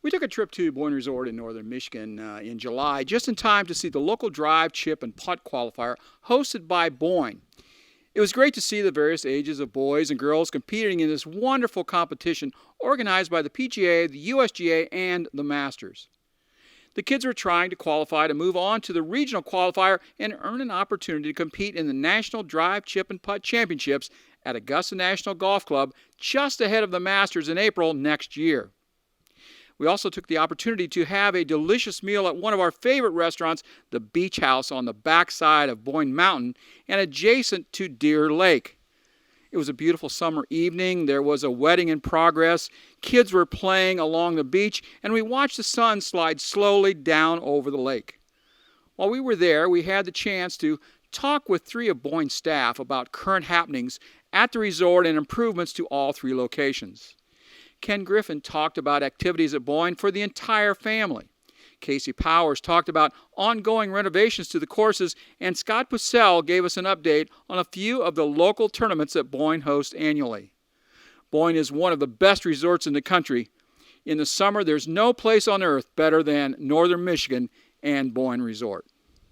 We took a trip to BOYNE Resort in northern Michigan in July, just in time to see the local drive, chip, and putt qualifier hosted by BOYNE. It was great to see the various ages of boys and girls competing in this wonderful competition organized by the PGA, the USGA, and the Masters. The kids were trying to qualify to move on to the regional qualifier and earn an opportunity to compete in the National Drive, Chip, and Putt Championships at Augusta National Golf Club just ahead of the Masters in April next year. We also took the opportunity to have a delicious meal at one of our favorite restaurants, the Beach House on the backside of Boyne Mountain and adjacent to Deer Lake. It was a beautiful summer evening. There was a wedding in progress. Kids were playing along the beach, and we watched the sun slide slowly down over the lake. While we were there, we had the chance to talk with three of Boyne's staff about current happenings at the resort and improvements to all three locations. Ken Griffen talked about activities at BOYNE for the entire family. Casey Powers talked about ongoing renovations to the courses, and Scott Pussehl gave us an update on a few of the local tournaments that BOYNE hosts annually. BOYNE is one of the best resorts in the country. In the summer, there's no place on earth better than northern Michigan and BOYNE Resort.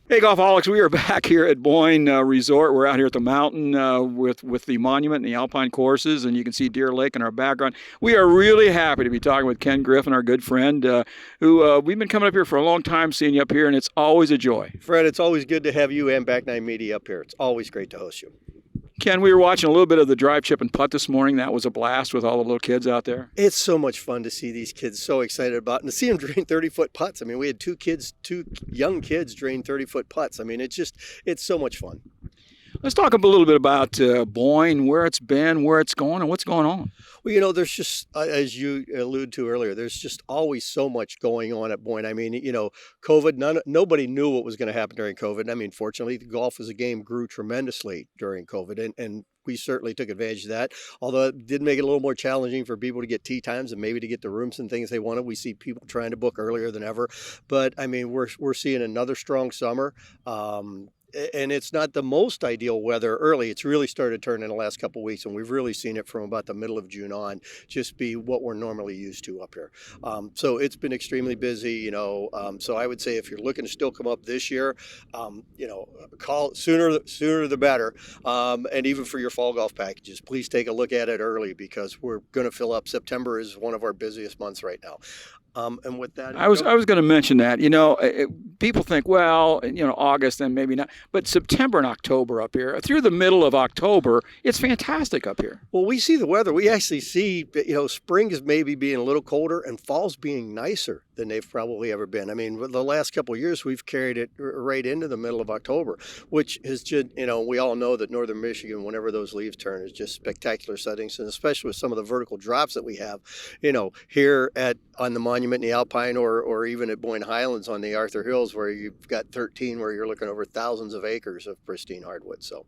Hey, Golfaholics, we are back here at BOYNE Resort. We're out here at the mountain with the monument and the alpine courses, and you can see Deer Lake in our background. We are really happy to be talking with Ken Griffen, our good friend, who we've been coming up here for a long time, seeing you up here, and it's always a joy. Fred, it's always good to have you and Back Nine Media up here. It's always great to host you. Ken, we were watching a little bit of the drive, chip, and putt this morning. That was a blast with all the little kids out there. It's so much fun to see these kids so excited about, and to see them drain 30-foot putts. I mean, we had two young kids drain 30-foot putts. I mean, it's so much fun. Let's talk a little bit about BOYNE, where it's been, where it's going, and what's going on. Well, you know, there's just, as you alluded to earlier, there's just always so much going on at BOYNE. I mean, you know, COVID, nobody knew what was going to happen during COVID. I mean, fortunately, the golf as a game grew tremendously during COVID, and we certainly took advantage of that. Although it did make it a little more challenging for people to get tee times and maybe to get the rooms and things they wanted. We see people trying to book earlier than ever. But, I mean, we're seeing another strong summer. And it's not the most ideal weather early. It's really started to turn in the last couple of weeks, and we've really seen it from about the middle of June on just be what we're normally used to up here. So it's been extremely busy, you know. So I would say if you're looking to still come up this year, you know, call sooner the better. And even for your fall golf packages, please take a look at it early because we're going to fill up. September is one of our busiest months right now. And with that, I was going to mention that. You know, people think, well, you know, August and maybe not, but September and October up here, through the middle of October, it's fantastic up here. Well, we see the weather. We actually see, you know, spring is maybe being a little colder and fall's being nicer than they've probably ever been. I mean, the last couple of years, we've carried it right into the middle of October, which is just, you know, we all know that northern Michigan, whenever those leaves turn, is just spectacular settings, and especially with some of the vertical drops that we have, you know, here on the Monument in the Alpine or even at Boyne Highlands on the Arthur Hills, where you've got 13, where you're looking over thousands of acres of pristine hardwood. So,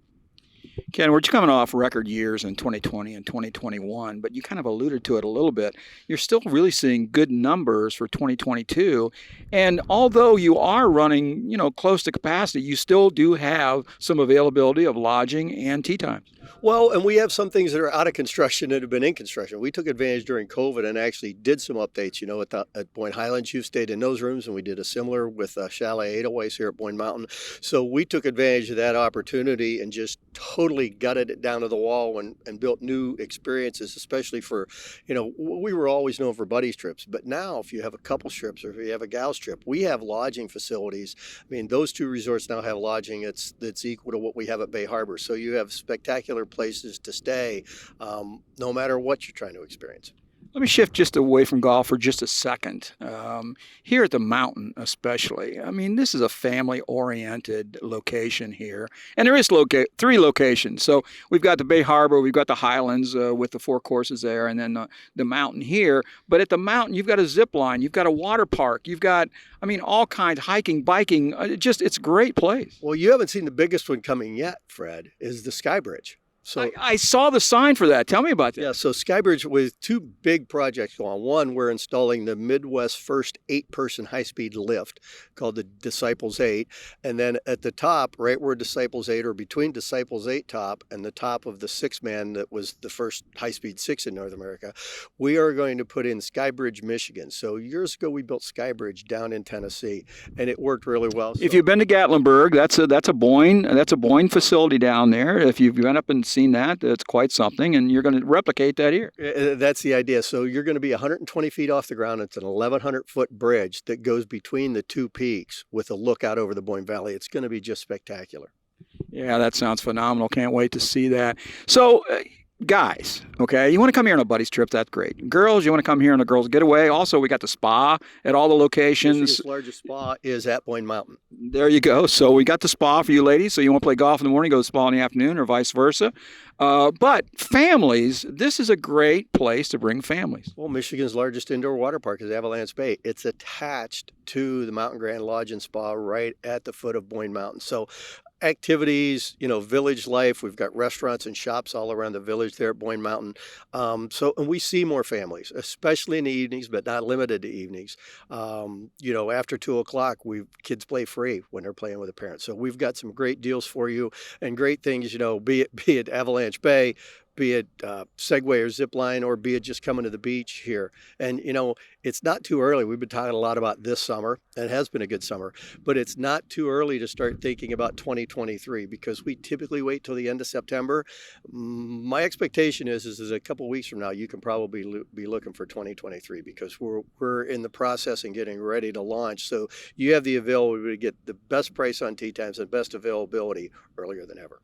Ken, we're coming off record years in 2020 and 2021, but you kind of alluded to it a little bit. You're still really seeing good numbers for 2022. And although you are running, you know, close to capacity, you still do have some availability of lodging and tee times. Well, and we have some things that are out of construction that have been in construction. We took advantage during COVID and actually did some updates. You know, at Boyne Highlands, you've stayed in those rooms, and we did a similar with Chalet Edelweiss here at Boyne Mountain. So we took advantage of that opportunity and just totally gutted it down to the wall and built new experiences, especially for, you know, we were always known for buddies trips. But now if you have a couple trips or if you have a gals trip, we have lodging facilities. I mean, those two resorts now have lodging that's equal to what we have at Bay Harbor. So you have spectacular places to stay, no matter what you're trying to experience. Let me shift just away from golf for just a second. Here at the mountain especially, I mean, this is a family-oriented location here. And there is three locations. So we've got the Bay Harbor, we've got the Highlands with the four courses there, and then the mountain here. But at the mountain, you've got a zip line, you've got a water park, you've got, I mean, all kinds, hiking, biking. It's a great place. Well, you haven't seen the biggest one coming yet, Fred, is the Sky Bridge. So I saw the sign for that. Tell me about that. yeah, so Skybridge with two big projects going on. One, we're installing the Midwest first 8-person high-speed lift called the Disciples 8. And then at the top, right where Disciples 8, or between Disciples 8 top and the top of the 6-man that was the first high-speed 6 in North America, we are going to put in Skybridge, Michigan. So years ago, we built Skybridge down in Tennessee, and it worked really well. If you've been to Gatlinburg, that's a BOYNE facility down there. If you've been up and seen that, that's quite something, and you're going to replicate that here. That's the idea. So you're going to be 120 feet off the ground. It's an 1,100-foot bridge that goes between the two peaks with a look out over the Boyne Valley. It's going to be just spectacular. Yeah, that sounds phenomenal. Can't wait to see that. So, guys, okay, you want to come here on a buddy's trip, that's great. Girls, you want to come here on a girls' getaway. Also, we got the spa at all the locations. Michigan's largest spa is at Boyne Mountain. There you go. So we got the spa for you ladies. So you want to play golf in the morning, go to the spa in the afternoon, or vice versa. But families, this is a great place to bring families. Well, Michigan's largest indoor water park is Avalanche Bay. It's attached to the Mountain Grand Lodge and Spa right at the foot of Boyne Mountain. So activities, village life. We've got restaurants and shops all around the village there at Boyne Mountain. And we see more families, especially in the evenings, but not limited to evenings. After 2 o'clock, kids play free when they're playing with their parents. So we've got some great deals for you and great things, be it Avalanche Bay, be it Segway or zip line, or be it just coming to the beach here. And, it's not too early. We've been talking a lot about this summer, and it has been a good summer, but it's not too early to start thinking about 2023 because we typically wait till the end of September. My expectation is a couple weeks from now, you can probably be looking for 2023 because we're in the process and getting ready to launch. So you have the availability to get the best price on tee times and best availability earlier than ever.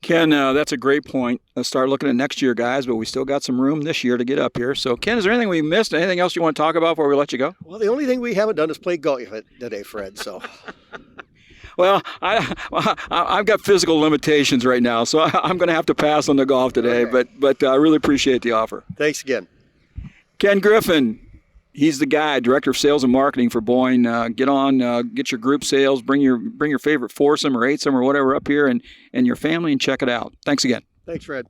Ken, that's a great point. Let's start looking at next year, guys, but we still got some room this year to get up here. So, Ken, is there anything we missed? Anything else you want to talk about before we let you go? Well, the only thing we haven't done is play golf today, Fred, so... Well, I've got physical limitations right now, so I'm going to have to pass on the golf today, okay. but I really appreciate the offer. Thanks again. Ken Griffen. He's the guy, Director of Sales and Marketing for BOYNE. Get your group sales, bring your favorite foursome or eightsome or whatever up here and your family and check it out. Thanks again. Thanks, Fred.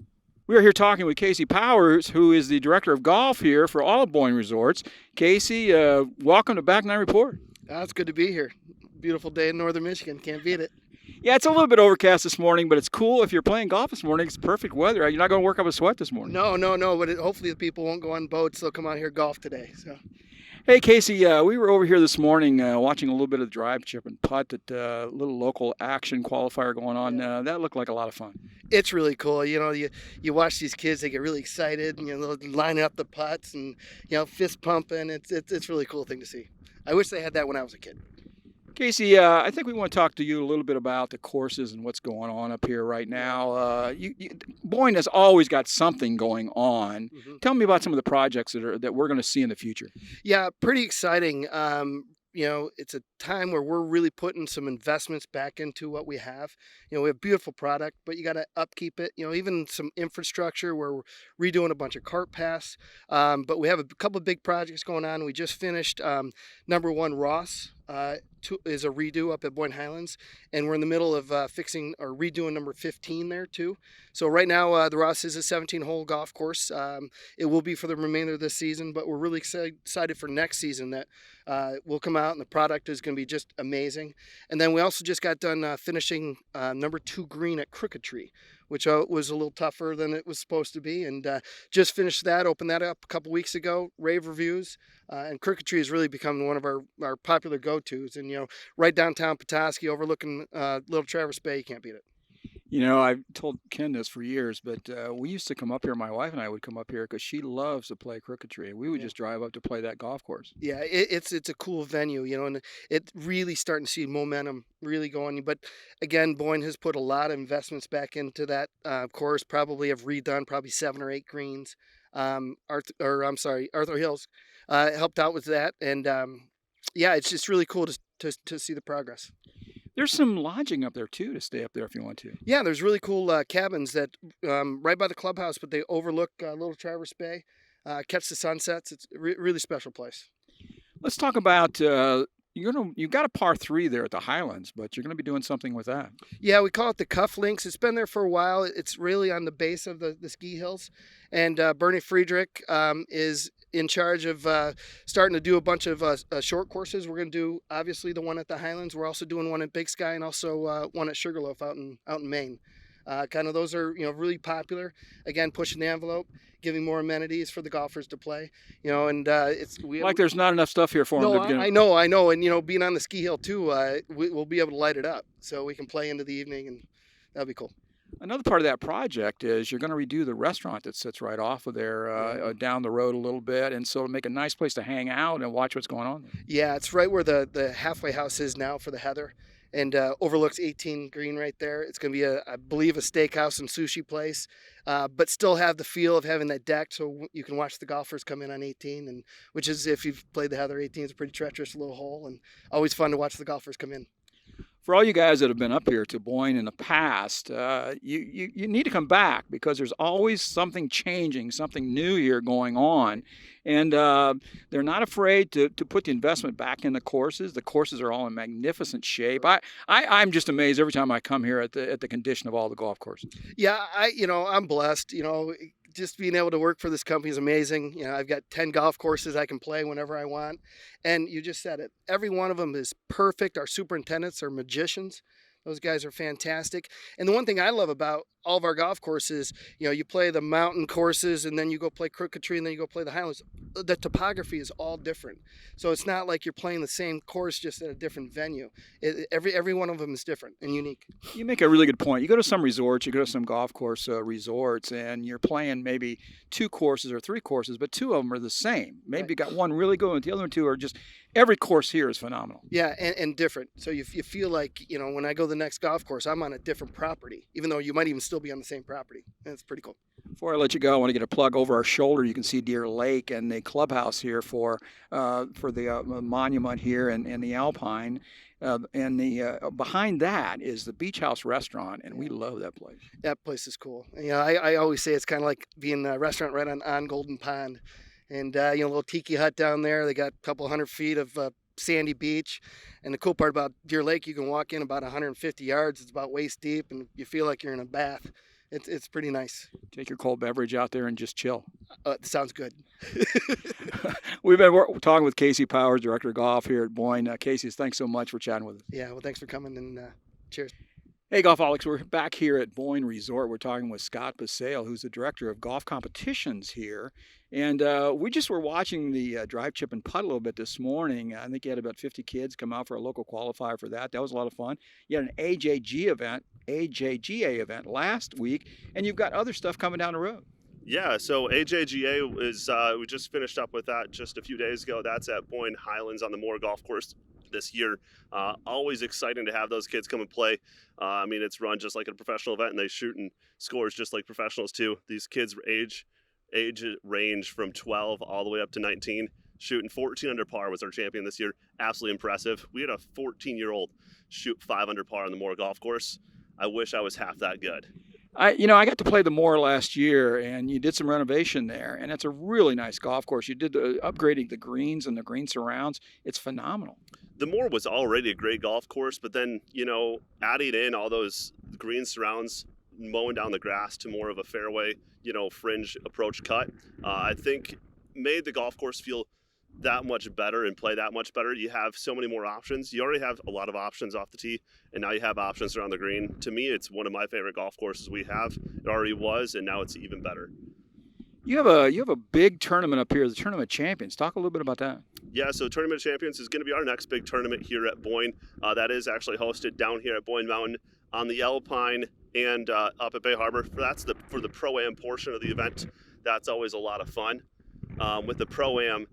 We are here talking with Casey Powers, who is the Director of Golf here for all of BOYNE Resorts. Casey, welcome to Back Nine Report. It's good to be here. Beautiful day in northern Michigan. Can't beat it. Yeah, it's a little bit overcast this morning, but it's cool. If you're playing golf this morning, it's perfect weather. You're not going to work up a sweat this morning. No. But hopefully the people won't go on boats. They'll come out here golf today. So. Hey, Casey, we were over here this morning watching a little bit of drive, chip, and putt at a little local action qualifier going on. That looked like a lot of fun. It's really cool. You watch these kids, they get really excited, and, they'll line up the putts and, fist pumping. It's a really cool thing to see. I wish they had that when I was a kid. Casey, I think we want to talk to you a little bit about the courses and what's going on up here right now. BOYNE has always got something going on. Mm-hmm. Tell me about some of the projects that we're going to see in the future. Yeah, pretty exciting. It's a time where we're really putting some investments back into what we have. We have a beautiful product, but you got to upkeep it. Even some infrastructure where we're redoing a bunch of cart paths. But we have a couple of big projects going on. We just finished number 1 Ross. Is a redo up at Boyne Highlands, and we're in the middle of fixing or redoing number 15 there too. So right now the Ross is a 17-hole golf course. It will be for the remainder of this season, but we're really excited for next season that will come out and the product is going to be just amazing. And then we also just got done finishing number 2 green at Crooked Tree, which was a little tougher than it was supposed to be, and just finished that, opened that up a couple weeks ago, rave reviews, and Crooked Tree has really become one of our popular go-tos, and right downtown Petoskey overlooking Little Traverse Bay, you can't beat it. I've told Ken this for years, but we used to come up here, my wife and I would come up here because she loves to play Crooked Tree. We would just drive up to play that golf course. Yeah, it's a cool venue, and it's really starting to see momentum really going. But again, BOYNE has put a lot of investments back into that course, probably have redone probably 7 or 8 greens. Arthur Hills helped out with that. And it's just really cool to see the progress. There's some lodging up there, too, to stay up there if you want to. Yeah, there's really cool cabins that right by the clubhouse, but they overlook Little Traverse Bay, catch the sunsets. It's a really special place. Let's talk about you've got a par 3 there at the Highlands, but you're gonna be doing something with that. Yeah, we call it the Cuff Links. It's been there for a while. It's really on the base of the ski hills. And Bernie Friedrich is in charge of starting to do a bunch of short courses. We're going to do, obviously, the one at the Highlands. We're also doing one at Big Sky and also one at Sugarloaf out in Maine. Kind of those are, really popular. Again, pushing the envelope, giving more amenities for the golfers to play. And There's not enough stuff here for them. No, I know. And, being on the ski hill, too, we'll be able to light it up. So we can play into the evening, and that'll be cool. Another part of that project is you're going to redo the restaurant that sits right off of there down the road a little bit, and so make a nice place to hang out and watch what's going on there. Yeah, it's right where the halfway house is now for the Heather, and overlooks 18 Green right there. It's going to be, I believe, a steakhouse and sushi place, but still have the feel of having that deck so you can watch the golfers come in on 18, and which is, if you've played the Heather, 18 is a pretty treacherous little hole, and always fun to watch the golfers come in. For all you guys that have been up here to Boyne in the past, you need to come back because there's always something changing, something new here going on. And they're not afraid to put the investment back in the courses. The courses are all in magnificent shape. I'm just amazed every time I come here at the condition of all the golf courses. Yeah, I'm blessed. Just being able to work for this company is amazing. I've got 10 golf courses I can play whenever I want. And you just said it. Every one of them is perfect. Our superintendents are magicians. Those guys are fantastic. And the one thing I love about all of our golf courses, you play the mountain courses and then you go play Crooked Tree and then you go play the Highlands. The topography is all different. So it's not like you're playing the same course just at a different venue. Every one of them is different and unique. You make a really good point. You go to some resorts, you go to some golf course resorts, and you're playing maybe 2 courses or 3 courses, but 2 of them are the same. Maybe you got one really good and the other 2 are just, every course here is phenomenal. Yeah, and different. So you feel like, when I go to the next golf course, I'm on a different property, even though you might even still be on the same property. And it's pretty cool. Before I let you go, I want to get a plug over our shoulder. You can see Deer Lake and the clubhouse here for the monument here and the Alpine. And the behind that is the Beach House Restaurant, and we love that place. That place is cool. I always say it's kind of like being a restaurant right on Golden Pond. And, a little tiki hut down there. They got a couple 100 feet of sandy beach. And the cool part about Deer Lake, you can walk in about 150 yards. It's about waist deep, and you feel like you're in a bath. It's pretty nice. Take your cold beverage out there and just chill. Sounds good. We've been talking with Casey Powers, Director of Golf here at Boyne. Casey, thanks so much for chatting with us. Yeah, well, thanks for coming, and cheers. Hey, Golfaholics, we're back here at BOYNE Resort. We're talking with Scott Pussehl, who's the Director of Golf Competitions here. And we just were watching the drive, chip, and putt a little bit this morning. I think you had about 50 kids come out for a local qualifier for that. That was a lot of fun. You had an AJGA event last week, and you've got other stuff coming down the road. Yeah, so AJGA is, we just finished up with that just a few days ago. That's at Boyne Highlands on the Moore Golf Course this year. Always exciting to have those kids come and play. It's run just like a professional event, and they shoot and scores just like professionals too. These kids age range from 12 all the way up to 19. Shooting 14 under par was our champion this year. Absolutely impressive. We had a 14-year-old shoot 5 under par on the Moore Golf Course. I wish I was half that good. I got to play the Moore last year, and you did some renovation there, and it's a really nice golf course. You did upgrading the greens and the green surrounds. It's phenomenal. The Moore was already a great golf course, but then, adding in all those green surrounds, mowing down the grass to more of a fairway, fringe approach cut, I think made the golf course feel that much better and play that much better. You have so many more options. You already have a lot of options off the tee, and now you have options around the green. To me, it's one of my favorite golf courses we have. It already was, and now it's even better. You have a big tournament up here, the Tournament of Champions. Talk a little bit about that. Yeah, so Tournament of Champions is going to be our next big tournament here at Boyne. That is actually hosted down here at Boyne Mountain on the Alpine and up at Bay Harbor. That's for the Pro-Am portion of the event. That's always a lot of fun. With the Pro-Am,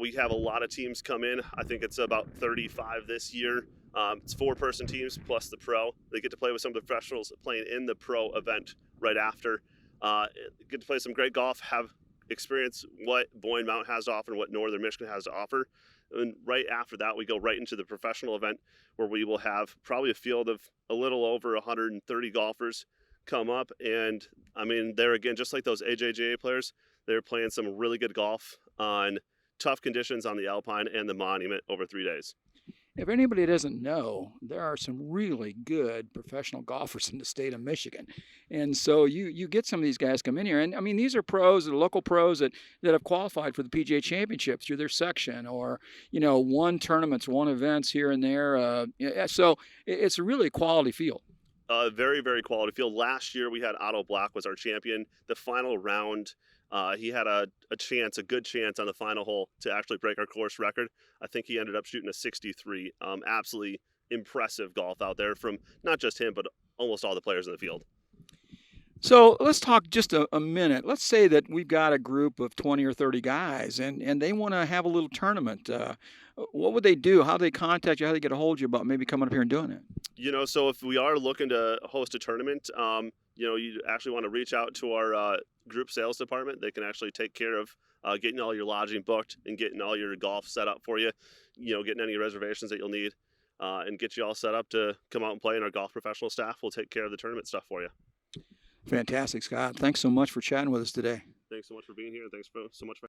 we have a lot of teams come in. I think it's about 35 this year. It's 4-person teams plus the pro. They get to play with some of the professionals playing in the pro event right after. Get to play some great golf, have experience what Boyne Mountain has to offer and what Northern Michigan has to offer. And right after that, we go right into the professional event where we will have probably a field of a little over 130 golfers come up. And they're, again, just like those AJGA players, they're playing some really good golf on tough conditions on the Alpine and the Monument over 3 days. If anybody doesn't know, there are some really good professional golfers in the state of Michigan. And so you get some of these guys come in here. And I mean, these are pros, the local pros that have qualified for the PGA Championships through their section or, won tournaments, won events here and there. So it's a really quality field. Very, very quality field. Last year we had Otto Black was our champion. The final round, he had a good chance on the final hole to actually break our course record. I think he ended up shooting a 63. Absolutely impressive golf out there from not just him, but almost all the players in the field. So let's talk just a minute. Let's say that we've got a group of 20 or 30 guys and they want to have a little tournament. What would they do? How do they contact you? How do they get a hold of you about maybe coming up here and doing it? So if we are looking to host a tournament, you actually want to reach out to our group sales department. They can actually take care of getting all your lodging booked and getting all your golf set up for you, getting any reservations that you'll need, and get you all set up to come out and play. And our golf professional staff will take care of the tournament stuff for you. Fantastic, Scott. Thanks so much for chatting with us today. Thanks so much for being here. And thanks so much for